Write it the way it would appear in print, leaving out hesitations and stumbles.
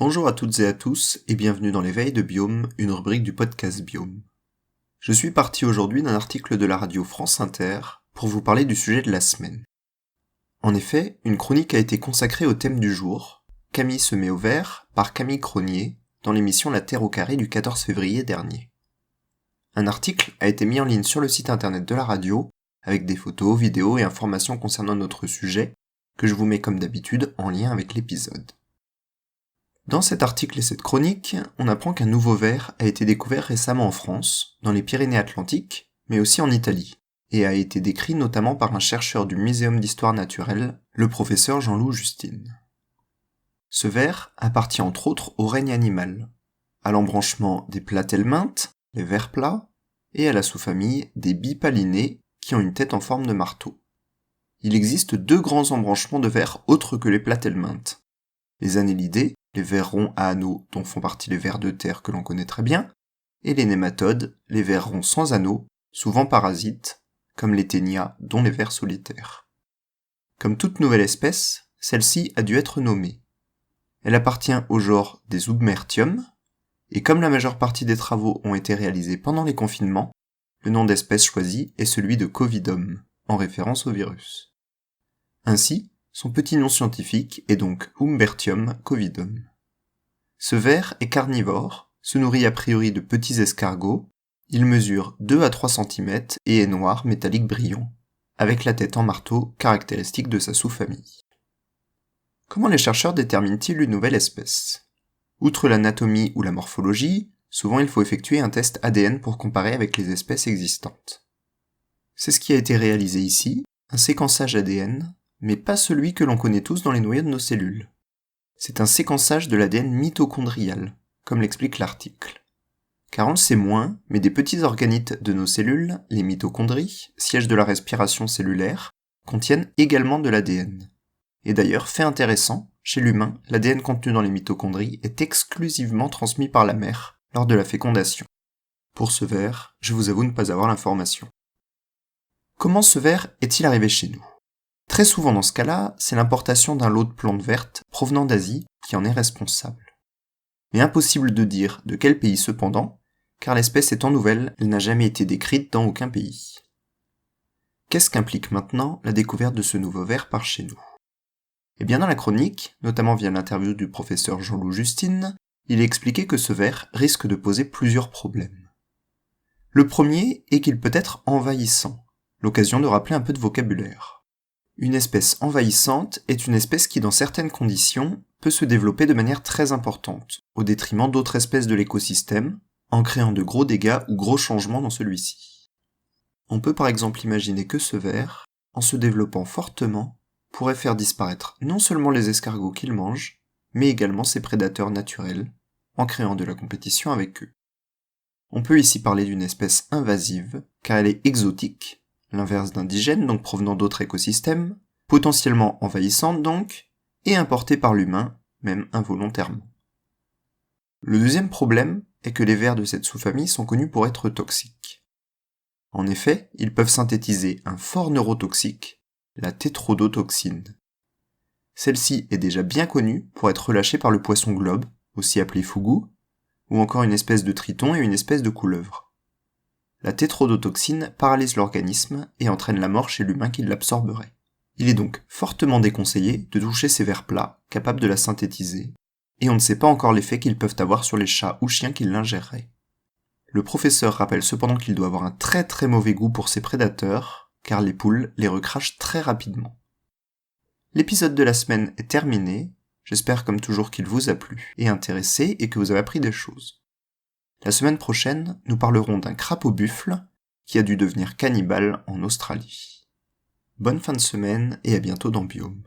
Bonjour à toutes et à tous et bienvenue dans l'éveil de Biome, une rubrique du podcast Biome. Je suis parti aujourd'hui d'un article de la radio France Inter pour vous parler du sujet de la semaine. En effet, une chronique a été consacrée au thème du jour, Camille se met au vert, par Camille Cronier, dans l'émission La Terre au carré du 14 février dernier. Un article a été mis en ligne sur le site internet de la radio, avec des photos, vidéos et informations concernant notre sujet, que je vous mets comme d'habitude en lien avec l'épisode. Dans cet article et cette chronique, on apprend qu'un nouveau ver a été découvert récemment en France, dans les Pyrénées-Atlantiques, mais aussi en Italie, et a été décrit notamment par un chercheur du Muséum d'histoire naturelle, le professeur Jean-Loup Justine. Ce ver appartient entre autres au règne animal, à l'embranchement des platelmintes, les vers plats, et à la sous-famille des bipalinés qui ont une tête en forme de marteau. Il existe deux grands embranchements de vers autres que les platelmintes. Les annélidés, les vers ronds à anneaux dont font partie les vers de terre que l'on connaît très bien, et les nématodes, les vers ronds sans anneaux, souvent parasites, comme les ténias dont les vers solitaires. Comme toute nouvelle espèce, celle-ci a dû être nommée. Elle appartient au genre des Ubmertium, et comme la majeure partie des travaux ont été réalisés pendant les confinements, le nom d'espèce choisi est celui de Covidum, en référence au virus. Ainsi, son petit nom scientifique est donc Umbertium covidum. Ce ver est carnivore, se nourrit a priori de petits escargots, il mesure 2 à 3 cm et est noir métallique brillant, avec la tête en marteau caractéristique de sa sous-famille. Comment les chercheurs déterminent-ils une nouvelle espèce ? Outre l'anatomie ou la morphologie, souvent il faut effectuer un test ADN pour comparer avec les espèces existantes. C'est ce qui a été réalisé ici, un séquençage ADN, mais pas celui que l'on connaît tous dans les noyaux de nos cellules. C'est un séquençage de l'ADN mitochondrial, comme l'explique l'article. Car on le sait moins, mais des petits organites de nos cellules, les mitochondries, sièges de la respiration cellulaire, contiennent également de l'ADN. Et d'ailleurs, fait intéressant, chez l'humain, l'ADN contenu dans les mitochondries est exclusivement transmis par la mère lors de la fécondation. Pour ce ver, je vous avoue ne pas avoir l'information. Comment ce ver est-il arrivé chez nous ? Très souvent dans ce cas-là, c'est l'importation d'un lot de plantes vertes provenant d'Asie qui en est responsable. Mais impossible de dire de quel pays cependant, car l'espèce étant nouvelle, elle n'a jamais été décrite dans aucun pays. Qu'est-ce qu'implique maintenant la découverte de ce nouveau ver par chez nous ? Eh bien dans la chronique, notamment via l'interview du professeur Jean-Loup Justine, il est expliqué que ce ver risque de poser plusieurs problèmes. Le premier est qu'il peut être envahissant, l'occasion de rappeler un peu de vocabulaire. Une espèce envahissante est une espèce qui, dans certaines conditions, peut se développer de manière très importante, au détriment d'autres espèces de l'écosystème, en créant de gros dégâts ou gros changements dans celui-ci. On peut par exemple imaginer que ce ver, en se développant fortement, pourrait faire disparaître non seulement les escargots qu'il mange, mais également ses prédateurs naturels, en créant de la compétition avec eux. On peut ici parler d'une espèce invasive, car elle est exotique, l'inverse d'indigène, donc provenant d'autres écosystèmes, potentiellement envahissante donc, et importée par l'humain, même involontairement. Le deuxième problème est que les vers de cette sous-famille sont connus pour être toxiques. En effet, ils peuvent synthétiser un fort neurotoxique, la tétrodotoxine. Celle-ci est déjà bien connue pour être relâchée par le poisson globe, aussi appelé fougou, ou encore une espèce de triton et une espèce de couleuvre. La tétrodotoxine paralyse l'organisme et entraîne la mort chez l'humain qui l'absorberait. Il est donc fortement déconseillé de toucher ces vers plats, capables de la synthétiser, et on ne sait pas encore l'effet qu'ils peuvent avoir sur les chats ou chiens qui l'ingéreraient. Le professeur rappelle cependant qu'il doit avoir un très très mauvais goût pour ses prédateurs, car les poules les recrachent très rapidement. L'épisode de la semaine est terminé, j'espère comme toujours qu'il vous a plu et intéressé et que vous avez appris des choses. La semaine prochaine, nous parlerons d'un crapaud buffle qui a dû devenir cannibale en Australie. Bonne fin de semaine et à bientôt dans Biome.